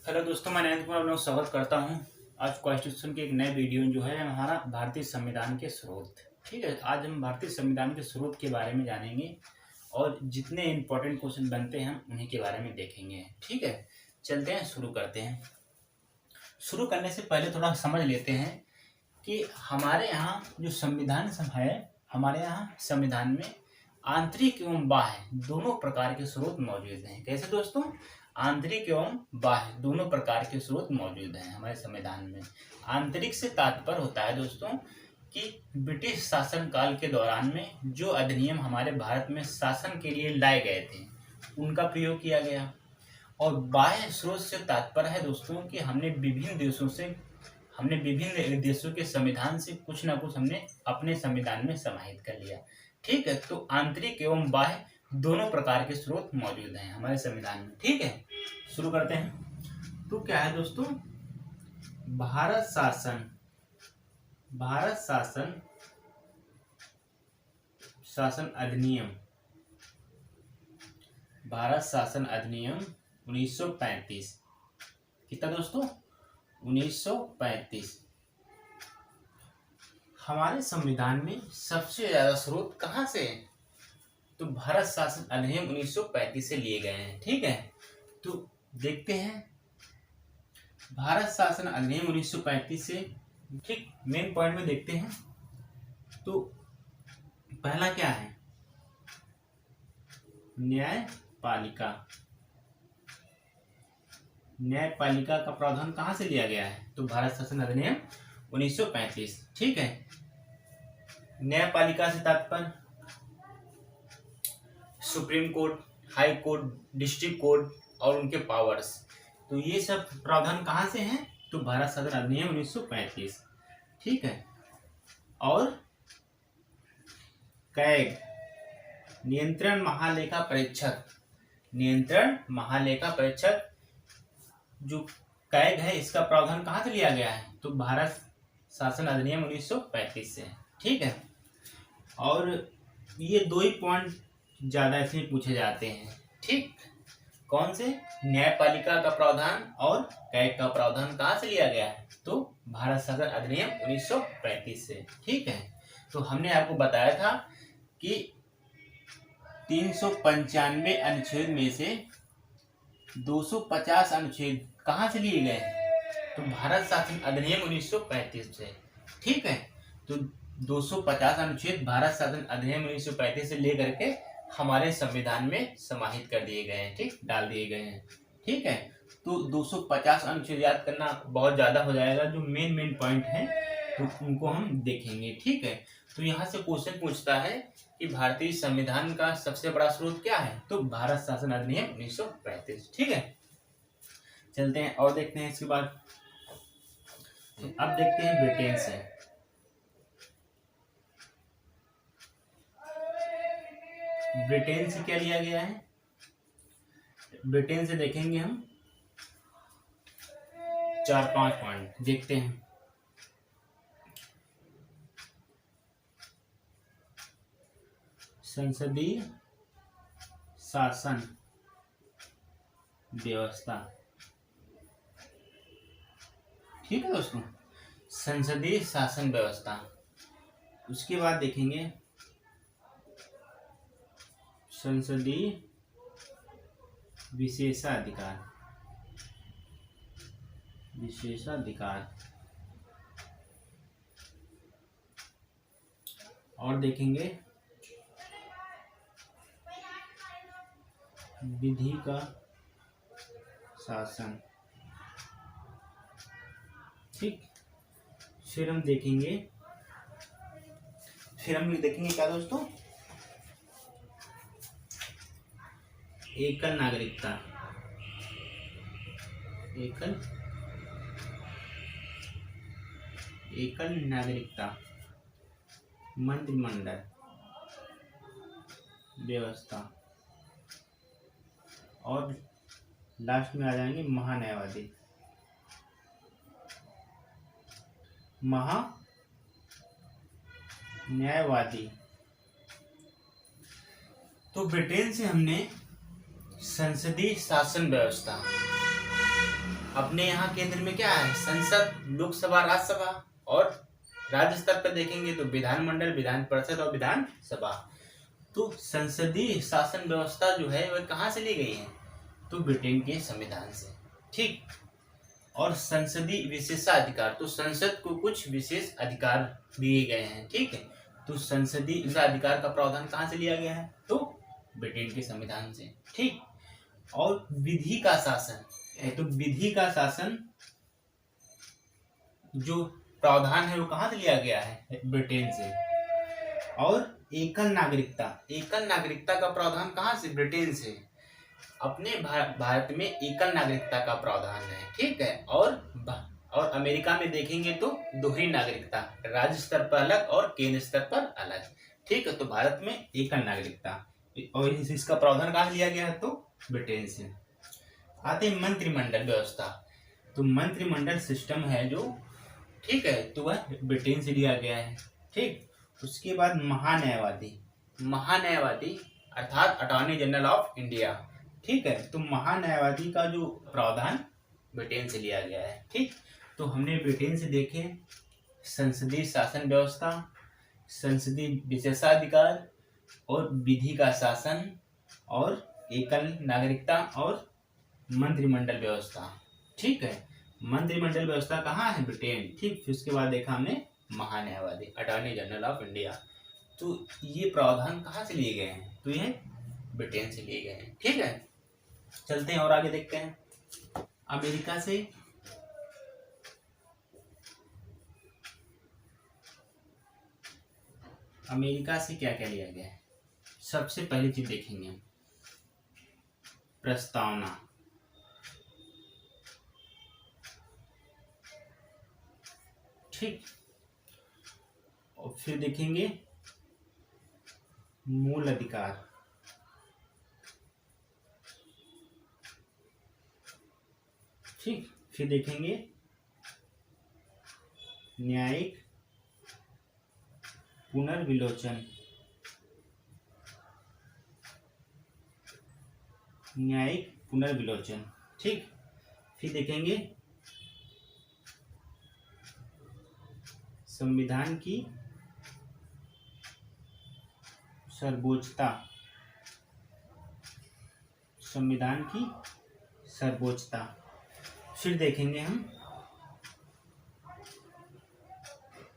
Hello दोस्तों, मैं नरेंद्र कुमार लोग स्वागत करता हूं। आज कॉन्स्टिट्यूशन के एक नए वीडियो जो है हमारा भारतीय संविधान के स्रोत। ठीक है, आज हम भारतीय संविधान के स्रोत के बारे में जानेंगे और जितने इम्पोर्टेंट क्वेश्चन बनते हैं हम उन्हीं के बारे में देखेंगे। ठीक है, चलते हैं, शुरू करते हैं। शुरू करने से पहले थोड़ा समझ लेते हैं कि हमारे यहाँ जो संविधान है, हमारे यहाँ संविधान में आंतरिक एवं बाह्य दोनों प्रकार के स्रोत मौजूद हैं। कैसे दोस्तों? आंतरिक एवं बाह्य दोनों प्रकार के स्रोत मौजूद हैं हमारे संविधान में। आंतरिक से तात्पर्य होता है दोस्तों कि ब्रिटिश शासन काल के दौरान में जो अधिनियम हमारे भारत में शासन के लिए लाए गए थे उनका प्रयोग किया गया। और बाह्य स्रोत से तात्पर्य है दोस्तों कि हमने विभिन्न देशों के संविधान से कुछ ना कुछ हमने अपने संविधान में समाहित कर लिया। ठीक है, तो आंतरिक एवं बाह्य दोनों प्रकार के स्रोत मौजूद हैं हमारे संविधान में। ठीक है, शुरू करते हैं। तो क्या है दोस्तों? भारत शासन अधिनियम, भारत शासन अधिनियम 1935। कितना दोस्तों? 1935। हमारे संविधान में सबसे ज्यादा स्रोत कहाँ से है? तो भारत शासन अधिनियम 1935 से लिए गए हैं। ठीक है, तो देखते हैं भारत शासन अधिनियम 1935 से। ठीक, मेन पॉइंट में देखते हैं। तो पहला क्या है? न्यायपालिका। न्यायपालिका का प्रावधान कहाँ से लिया गया है? तो भारत शासन अधिनियम 1935। ठीक है, न्यायपालिका से तात्पर्य supreme court, high court, district court और उनके पावर्स। तो ये सब प्रावधान कहाँ से हैं? तो भारत शासन अधिनियम 1935। ठीक है, और कैग, नियंत्रण महालेखा परीक्षक। नियंत्रण महालेखा परीक्षक जो कैग है, इसका प्रावधान कहाँ से लिया गया है? तो भारत शासन अधिनियम 1935 से। ठीक है, और ये दो ही पॉइंट ज्यादा इसमें पूछे जाते हैं। ठीक, कौन से? न्यायपालिका का प्रावधान और कैग का प्रावधान कहाँ से लिया गया है? तो भारत शासन अधिनियम 1935 से। ठीक है, तो हमने आपको बताया था कि 395 अनुच्छेद में से 250 अनुच्छेद कहाँ से लिए गए? तो भारत शासन अधिनियम 1935 से। ठीक है, तो 250 अनुच्छेद भारत शासन अधिनियम 1935 से लेकर के हमारे संविधान में समाहित कर दिए गए हैं। ठीक, डाल दिए गए हैं। ठीक है, तो 250 अनुच्छेद याद करना बहुत ज्यादा हो जाएगा। जो मेन पॉइंट हैं तो उनको हम देखेंगे। ठीक है, तो यहाँ से क्वेश्चन पूछता है कि भारतीय संविधान का सबसे बड़ा स्रोत क्या है? तो भारत शासन अधिनियम 1935। ठीक है, चलते हैं और देखते हैं इसके बाद। तो अब देखते हैं ब्रिटेन से। ब्रिटेन से क्या लिया गया है? ब्रिटेन से देखेंगे हम 4-5 पॉइंट देखते हैं। संसदीय शासन व्यवस्था। ठीक है दोस्तों, संसदीय शासन व्यवस्था। उसके बाद देखेंगे संसदीय विशेषाधिकार। और देखेंगे विधि का शासन। ठीक, फिर हम देखेंगे क्या दोस्तों? एकल नागरिकता। एकल नागरिकता मंत्रिमंडल व्यवस्था। और लास्ट में आ जाएंगे महान्यायवादी। न्यायवादी। तो ब्रिटेन से हमने संसदीय शासन व्यवस्था अपने यहाँ केंद्र में क्या है, संसद, लोकसभा, राज्यसभा, और राज्य स्तर पर देखेंगे तो विधानमंडल, विधान परिषद और विधानसभा। तो संसदीय शासन व्यवस्था जो है वह कहाँ से ली गई है, तो ब्रिटेन के संविधान से। ठीक। और संसदीय विशेषाधिकार, तो संसद को कुछ विशेष अधिकार दिए गए हैं। ठीक है। तो संसदीय विशेषाधिकार का प्रावधान कहाँ से लिया गया है, तो ब्रिटेन के संविधान से। ठीक। और विधि का शासन है, तो विधि का शासन जो प्रावधान है वो कहाँ से लिया गया है, ब्रिटेन से। और एकल नागरिकता का प्रावधान कहाँ से, ब्रिटेन से। अपने भारत में एकल नागरिकता का प्रावधान है। ठीक है। और अमेरिका में देखेंगे तो दोहरी नागरिकता, राज्य स्तर पर अलग और केंद्र स्तर पर अलग। ठीक है। तो भारत में एकल नागरिकता, और इसका प्रावधान कहाँ से लिया गया है, तो ब्रिटेन से। आते हैं मंत्रिमंडल व्यवस्था, तो मंत्रिमंडल सिस्टम है जो, ठीक है, तो वह ब्रिटेन से लिया गया है। ठीक। उसके बाद महान्यायवादी अर्थात अटॉर्नी जनरल ऑफ इंडिया। ठीक है। तो महान्यायवादी का जो प्रावधान ब्रिटेन से लिया गया है। ठीक। तो हमने ब्रिटेन से देखे संसदीय शासन व्यवस्था, संसदीय विशेषाधिकार और विधि का शासन और एकल नागरिकता और मंत्रिमंडल व्यवस्था। ठीक है। मंत्रिमंडल व्यवस्था कहाँ है, ब्रिटेन। ठीक। फिर उसके बाद देखा हमने महान्यायवादी, अटॉर्नी जनरल ऑफ इंडिया। तो ये प्रावधान कहाँ से लिए गए हैं, तो ये ब्रिटेन से लिए गए हैं। ठीक है। चलते हैं और आगे देखते हैं। अमेरिका से क्या क्या लिया गया है। सबसे पहली चीज देखेंगे प्रस्तावना। ठीक। और फिर देखेंगे मूल अधिकार। ठीक। फिर देखेंगे न्यायिक पुनर्विलोचन। ठीक। फिर देखेंगे संविधान की सर्वोच्चता। फिर देखेंगे हम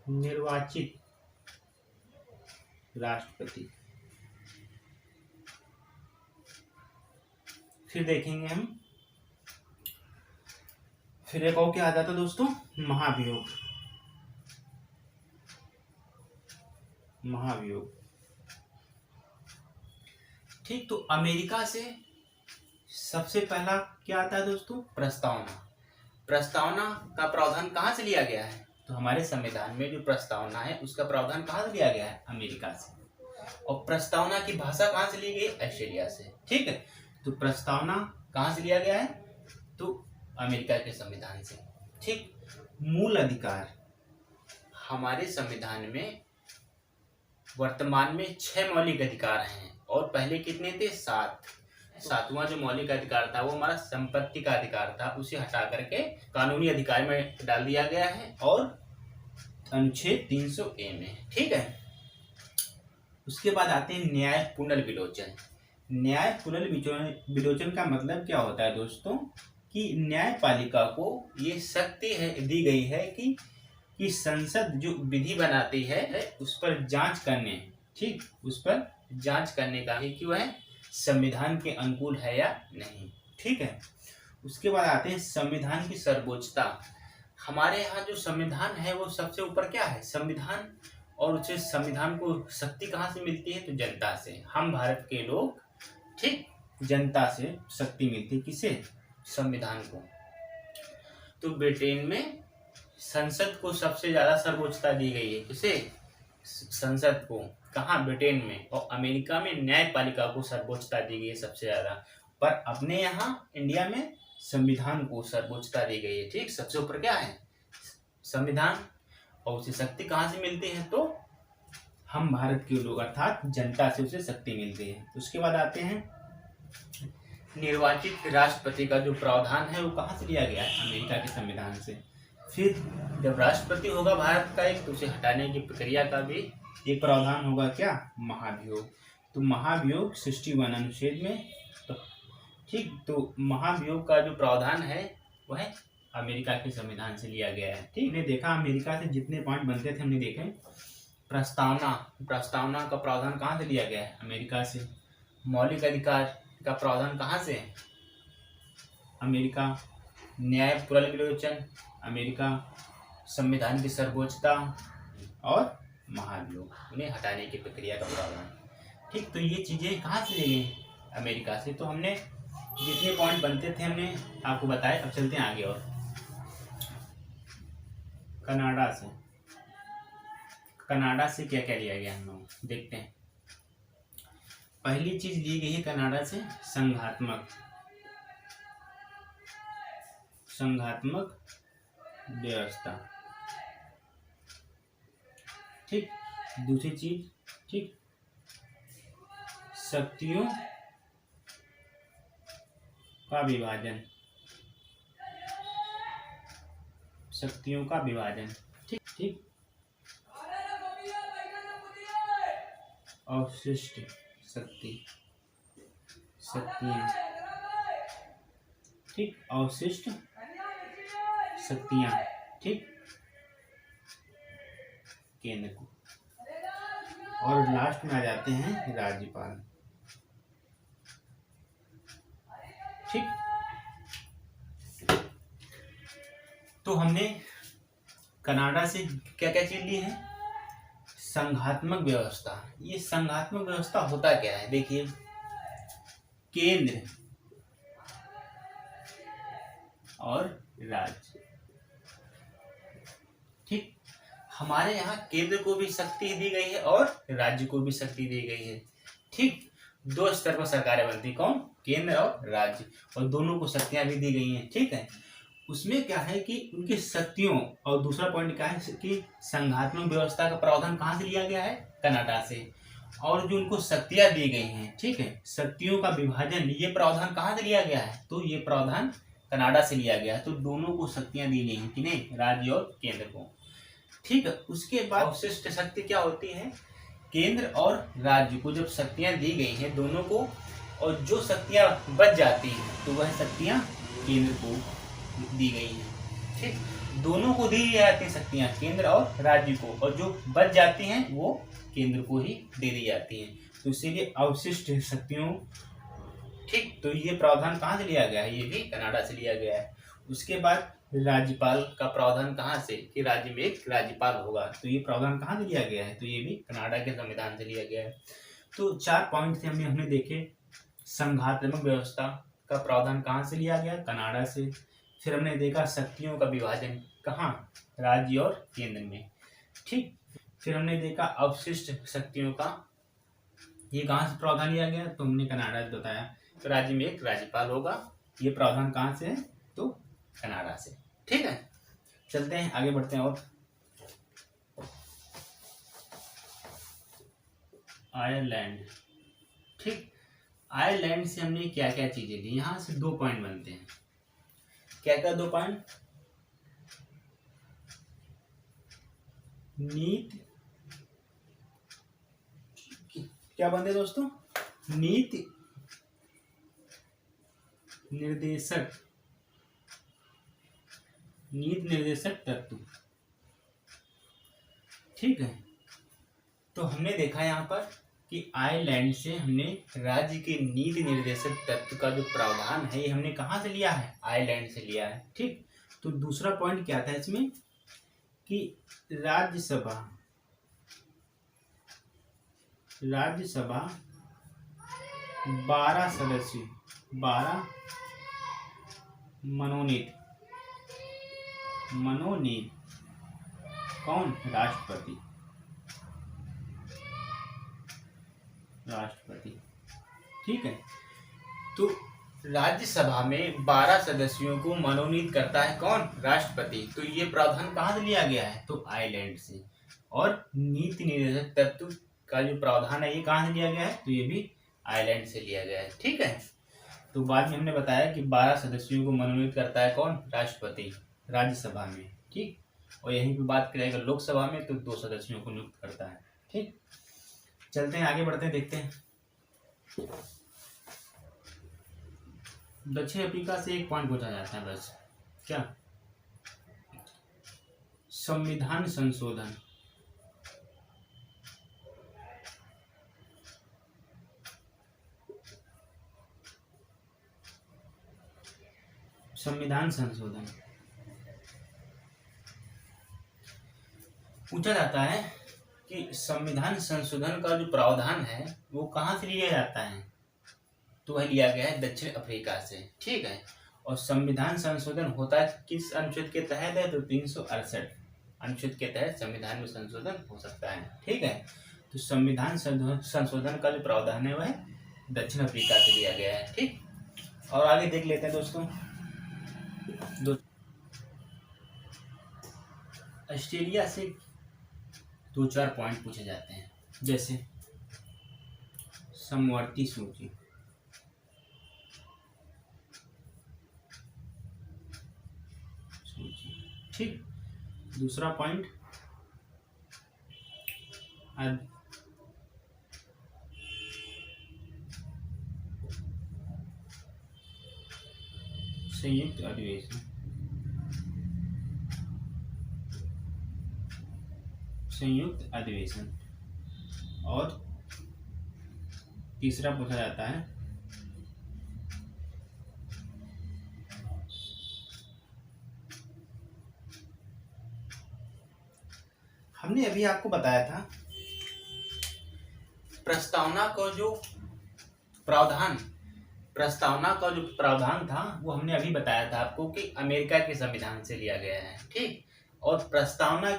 निर्वाचित राष्ट्रपति। फिर देखेंगे हम, फिर एक और क्या आ जाता है दोस्तों, महाभियोग। ठीक। तो अमेरिका से सबसे पहला क्या आता है दोस्तों, प्रस्तावना का प्रावधान कहाँ से लिया गया है, तो हमारे संविधान में जो प्रस्तावना है उसका प्रावधान कहाँ से लिया गया है, अमेरिका से। और प्रस्तावना की भाषा कहाँ से ली गई, ऑस्ट्रेलिया से। ठीक है। तो प्रस्तावना कहाँ से लिया गया है, तो अमेरिका के संविधान से। ठीक। मूल अधिकार, हमारे संविधान में वर्तमान में 6 मौलिक अधिकार हैं और पहले कितने थे, 7। सातवां जो मौलिक अधिकार था वो हमारा संपत्ति का अधिकार था, उसे हटा करके कानूनी अधिकार में डाल दिया गया है और अनुच्छेद 300A में। ठीक है। उसके बाद आते हैं न्याय पुनर्विलोचन। न्याय पुनर्विलोचन का मतलब क्या होता है दोस्तों, कि न्यायपालिका को ये शक्ति दी गई है कि संसद जो विधि बनाती है उस पर जांच करने, ठीक, उस पर जांच करने का है कि वह संविधान के अनुकूल है या नहीं। ठीक है। उसके बाद आते हैं संविधान की सर्वोच्चता। हमारे यहाँ जो संविधान है वो सबसे ऊपर क्या है, संविधान। और उसे संविधान को शक्ति कहाँ से मिलती है, तो जनता से। हम भारत के लोग, ठीक, जनता से शक्ति मिलती है, किसे, संविधान को। तो ब्रिटेन में संसद को सबसे ज्यादा सर्वोच्चता दी गई है, किसे, संसद को। कहाँ, ब्रिटेन में। और अमेरिका में न्यायपालिका को सर्वोच्चता दी गई है सबसे ज्यादा। पर अपने यहाँ इंडिया में संविधान को सर्वोच्चता दी गई है। ठीक। सबसे ऊपर क्या है, संविधान। और उसे शक्ति कहाँ से मिलती है, तो हम भारत के लोग अर्थात जनता से उसे शक्ति मिलती है। उसके बाद आते हैं निर्वाचित राष्ट्रपति का जो प्रावधान है वो कहाँ से लिया गया है? अमेरिका के संविधान से। फिर जब राष्ट्रपति होगा भारत का एक, तो उसे हटाने की प्रक्रिया का भी एक प्रावधान होगा, क्या? महाभियोग। तो महाभियोग 61 अनुच्छेद में, तो ठीक, तो महाभियोग का जो प्रावधान है वह अमेरिका के संविधान से लिया गया है। ठीक, हमने देखा अमेरिका से जितने पॉइंट बनते थे हमने देखे। प्रस्तावना का प्रावधान कहाँ से लिया गया है? अमेरिका से। मौलिक अधिकार का प्रावधान कहाँ से है? अमेरिका। न्याय पुनर्विलोचन अमेरिका। संविधान की सर्वोच्चता और महाभियोग, उन्हें हटाने की प्रक्रिया का प्रावधान। ठीक, तो ये चीजें कहाँ से ली गई? अमेरिका से। तो हमने जितने पॉइंट बनते थे हमने आपको बताए। अब चलते हैं आगे और कनाडा से। कनाडा से क्या क्या लिया गया हम लोग देखते हैं। पहली चीज ली गई है कनाडा से संघात्मक व्यवस्था। ठीक, दूसरी चीज, ठीक, शक्तियों का विभाजन। ठीक ठीक, अवशिष्ट शक्तियां। ठीक, अवशिष्ट शक्तियां, ठीक, केंद्र को। और लास्ट में आ जाते हैं राज्यपाल। ठीक, तो हमने कनाडा से क्या क्या चीज ली है? संघात्मक व्यवस्था। ये संघात्मक व्यवस्था होता क्या है? देखिए, केंद्र और राज्य। ठीक, हमारे यहाँ केंद्र को भी शक्ति दी गई है और राज्य को भी शक्ति दी गई है। ठीक, दो स्तर पर सरकारें बनती, कौन? केंद्र और राज्य, और दोनों को शक्तियां भी दी गई हैं। ठीक है, उसमें क्या है कि उनकी शक्तियों, और दूसरा पॉइंट क्या है कि संघात्मक व्यवस्था का प्रावधान कहाँ से लिया गया है? कनाडा से। और जो उनको शक्तियां दी गई हैं, ठीक है, शक्तियों का विभाजन, ये प्रावधान कहाँ से लिया गया है? तो ये प्रावधान कनाडा से लिया गया है। तो दोनों को शक्तियां दी गई हैं, किन्हें? राज्य और केंद्र को। ठीक है, उसके बाद अवशिष्ट शक्ति क्या होती है? केंद्र और राज्य को जब शक्तियां दी गई हैं दोनों को, और जो शक्तियां बच जाती हैं तो वह शक्तियां केंद्र को दी गई हैं। ठीक, दोनों को दी जाती हैं शक्तियां, केंद्र और राज्य को, और जो बच जाती हैं वो केंद्र को ही दे दी जाती हैं। तो इसीलिए अवशिष्ट शक्तियों। ठीक, तो ये प्रावधान कहाँ से लिया गया है? ये भी कनाडा से लिया गया है। उसके बाद राज्यपाल का प्रावधान कहाँ से? कि राज्य में एक राज्यपाल होगा। तो ये प्रावधान कहाँ से लिया गया है? तो ये भी कनाडा के संविधान से लिया गया है। तो 4 पॉइंट थे हमने देखे। संघात्मक व्यवस्था का प्रावधान कहाँ से लिया गया? कनाडा से। फिर हमने देखा शक्तियों का विभाजन, कहाँ? राज्य और केंद्र में। ठीक, फिर हमने देखा अवशिष्ट शक्तियों का, ये कहाँ से प्रावधान लिया गया? तो हमने कनाडा से बताया। तो राज्य में एक राज्यपाल होगा, ये प्रावधान कहाँ से है? तो कनाडा से। ठीक है, चलते हैं आगे बढ़ते हैं। और आयरलैंड। ठीक, आयरलैंड से हमने क्या क्या चीजें ली? यहां से 2 पॉइंट बनते हैं। क्या क्या 2 पॉइंट? नीति, क्या बनते दोस्तों? नीति निर्देशक तत्व। ठीक है, तो हमने देखा यहाँ पर कि आयरलैंड से हमने राज्य के नीति निर्देशक तत्व का जो प्रावधान है ये हमने कहाँ से लिया है? आयरलैंड से लिया है। ठीक, तो दूसरा पॉइंट क्या था इसमें कि राज्यसभा 12 सदस्य, 12 मनोनीत, कौन? राष्ट्रपति। ठीक है, तो राज्यसभा में 12 सदस्यों को मनोनीत करता है कौन? राष्ट्रपति। तो ये प्रावधान कहाँ से लिया गया है? तो आयरलैंड से। और नीति निर्देशक तत्व का जो प्रावधान है ये कहाँ से लिया गया है? तो ये भी आयरलैंड से लिया गया है। ठीक है, तो बाद में हमने बताया कि 12 सदस्यों को मनोनीत करता है कौन? राष्ट्रपति राज्यसभा में। ठीक, और यहीं पे बात करेगा लोकसभा में तो 2 सदस्यों को नियुक्त करता है। ठीक, चलते हैं आगे बढ़ते हैं, देखते हैं। दक्षिण अफ्रीका से एक पॉइंट पूछा जाता है बस, क्या? संविधान संशोधन। संविधान संशोधन पूछा जाता है कि संविधान संशोधन का जो प्रावधान है वो कहाँ से लिया जाता है? तो वह लिया गया है दक्षिण अफ्रीका से। ठीक है, और संविधान संशोधन होता है किस अनुच्छेद के तहत है? तो 368 अनुच्छेद के तहत संविधान में संशोधन हो सकता है। ठीक है, तो संविधान संशोधन का जो प्रावधान है वह दक्षिण अफ्रीका से लिया गया है। ठीक, और आगे देख लेते हैं दोस्तों। ऑस्ट्रेलिया से 2-4 पॉइंट पूछे जाते हैं, जैसे समवर्ती सूची, ठीक। दूसरा पॉइंट संयुक्त अधिवेशन, संयुक्त अधिवेशन। और तीसरा पूछा जाता है हमने अभी आपको बताया था प्रस्तावना का जो प्रावधान था वो हमने अभी बताया था आपको कि अमेरिका के संविधान से लिया गया है। ठीक, और प्रस्तावना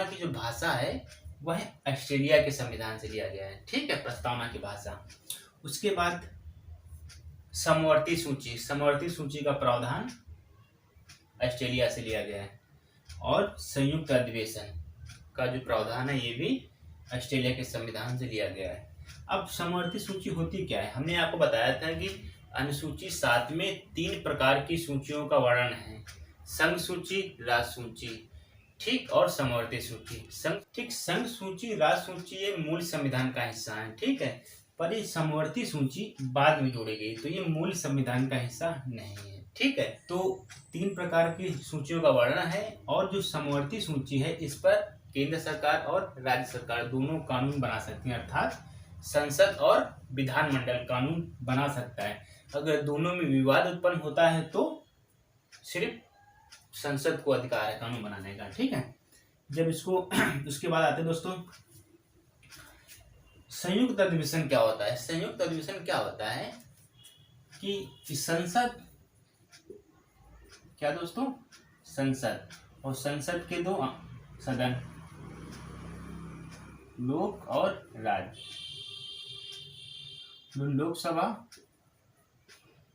की जो भाषा है वह ऑस्ट्रेलिया के संविधान से लिया गया है। ठीक है, प्रस्तावना की भाषा। उसके बाद समवर्ती सूची का प्रावधान ऑस्ट्रेलिया से लिया गया है, और संयुक्त अधिवेशन का जो प्रावधान है ये भी ऑस्ट्रेलिया के संविधान से लिया गया है। अब समवर्ती सूची होती क्या है? हमने आपको बताया था कि अनुसूची 7 में 3 प्रकार की सूचियों का वर्णन है, संघ सूची, राज्य सूची, ठीक, और समवर्ती सूची। संघ सूची, राज्य सूची ये मूल संविधान का हिस्सा है। ठीक है, पर ये समवर्ती सूची बाद में जोड़ी गई, तो ये मूल संविधान का हिस्सा नहीं है। ठीक है, तो 3 प्रकार की सूचियों का वर्णन है, और जो समवर्ती सूची है इस पर केंद्र सरकार और राज्य सरकार दोनों कानून बना सकती हैं, अर्थात संसद और विधानमंडल कानून बना सकता है। अगर दोनों में विवाद उत्पन्न होता है तो सिर्फ संसद को अधिकार है कानून बनाने का। ठीक है, जब इसको उसके बाद आते हैं दोस्तों संयुक्त अधिवेशन क्या होता है? संयुक्त अधिवेशन क्या होता है कि संसद, क्या दोस्तों? संसद, और संसद के 2 सदन, लोक और राज्य, लोकसभा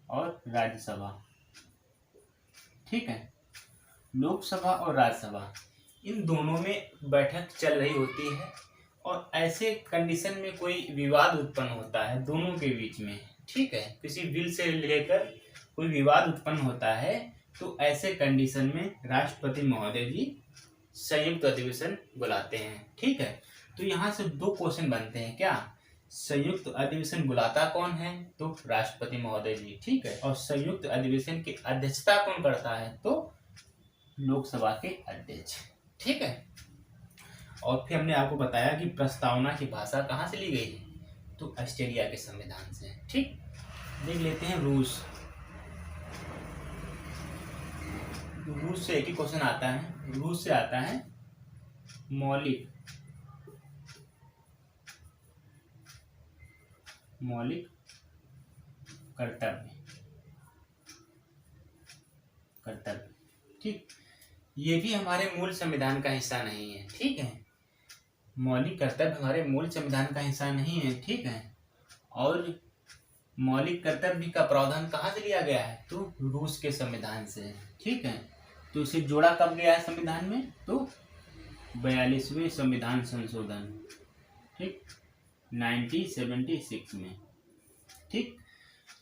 और राज्यसभा। ठीक है, लोकसभा और राज्यसभा इन दोनों में बैठक चल रही होती है, और ऐसे कंडीशन में कोई विवाद उत्पन्न होता है दोनों के बीच में। ठीक है, किसी बिल से लेकर कोई विवाद उत्पन्न होता है, तो ऐसे कंडीशन में राष्ट्रपति महोदय जी संयुक्त अधिवेशन बुलाते हैं। ठीक है, तो यहाँ से 2 क्वेश्चन बनते हैं, क्या? संयुक्त अधिवेशन बुलाता कौन है? तो राष्ट्रपति महोदय जी। ठीक है, और संयुक्त अधिवेशन की अध्यक्षता कौन करता है? तो लोकसभा के अध्यक्ष। ठीक है, और फिर हमने आपको बताया कि प्रस्तावना की भाषा कहाँ से ली गई है? तो ऑस्ट्रेलिया के संविधान से। ठीक, देख लेते हैं रूस से एक ही क्वेश्चन आता है। रूस से आता है मौलिक कर्तव्य। ठीक, ये भी हमारे मूल संविधान का हिस्सा नहीं है। ठीक है, मौलिक कर्तव्य हमारे मूल संविधान का हिस्सा नहीं है। ठीक है, और मौलिक कर्तव्य का प्रावधान कहाँ से लिया गया है? तो रूस के संविधान से। ठीक है, तो इसे जोड़ा कब गया है संविधान में? तो 42वें संविधान संशोधन, ठीक, 1976 में। ठीक,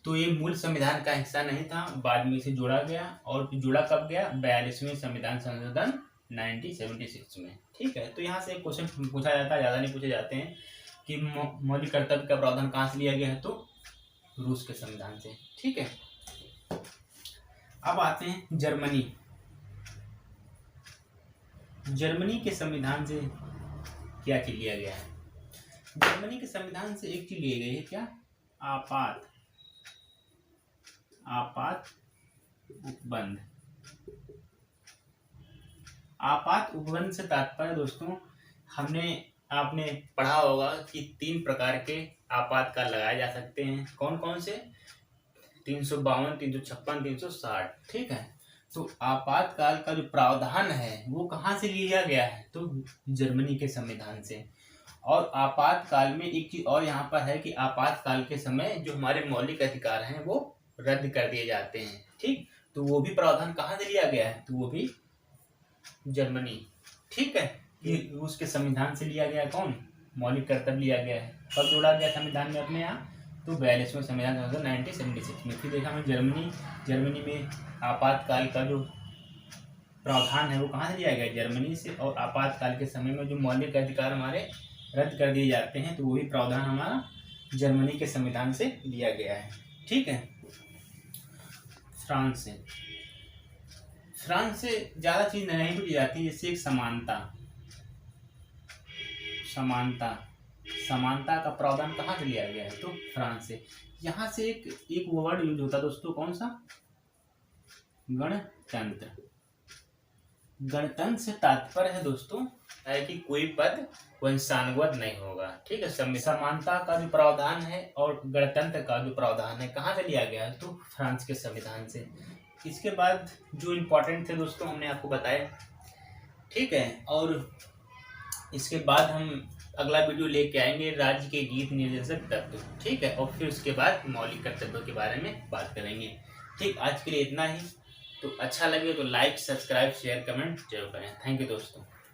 तो ये मूल संविधान का हिस्सा नहीं था, बाद में इसे जोड़ा गया। और जुड़ा कब गया? 42वें संविधान संशोधन 1976 में। ठीक है, तो यहाँ से एक क्वेश्चन पूछा जाता है, ज़्यादा नहीं पूछे जाते हैं, कि मौलिक कर्तव्य का प्रावधान कहाँ से लिया गया है? तो रूस के संविधान से। ठीक है, अब आते हैं जर्मनी। जर्मनी के संविधान से क्या चीज लिया गया है? जर्मनी के संविधान से एक चीज ली गई है, क्या? आपात उपबंध। आपात उपबंध से तात्पर्य दोस्तों, आपने पढ़ा होगा कि 3 प्रकार के आपातकाल लगाए जा सकते हैं। कौन कौन से? 352, 356, 360। ठीक है, तो आपातकाल का जो प्रावधान है वो कहाँ से लिया गया है? तो जर्मनी के संविधान से। और आपातकाल में एक चीज और यहाँ पर है कि आपातकाल के समय जो हमारे मौलिक अधिकार हैं वो रद्द कर दिए जाते हैं। ठीक, तो वो भी प्रावधान कहाँ से लिया गया है? तो वो भी जर्मनी। ठीक है, ये रूस के संविधान से लिया गया। कौन? मौलिक कर्तव्य लिया गया है। कब जोड़ा गया संविधान में अपने यहाँ? तो 42वें संविधान संशोधन 1976 में। फिर देखा मैं जर्मनी में आपातकाल का जो प्रावधान है वो कहाँ से लिया गया? जर्मनी से। और आपातकाल के समय में जो मौलिक अधिकार हमारे रद्द कर दिए जाते हैं तो वो भी प्रावधान हमारा जर्मनी के संविधान से लिया गया है। ठीक है, फ्रांस से ज़्यादा चीज नहीं पूछी जाती, जैसे एक समानता का प्रावधान कहाँ से लिया गया है? तो फ्रांस से। यहाँ से एक वर्ड यूज होता है दोस्तों, कौन सा? गणतंत्र। गणतंत्र से तात्पर्य है दोस्तों है कि कोई पद वंशानुगत नहीं होगा। ठीक है, समानता का जो प्रावधान है और गणतंत्र का जो प्रावधान है कहाँ से लिया गया है? तो फ्रांस के संविधान से। इसके बाद जो इम्पोर्टेंट थे दोस्तों हमने आपको बताया। ठीक है, और इसके बाद हम अगला वीडियो लेके आएंगे राज्य के गीत निर्देशक तत्व। ठीक है, और फिर उसके बाद मौलिक कर्तव्यों के बारे में बात करेंगे। ठीक, आज के लिए इतना ही। तो अच्छा लगे तो लाइक, सब्सक्राइब, शेयर, कमेंट जरूर करें। थैंक यू दोस्तों।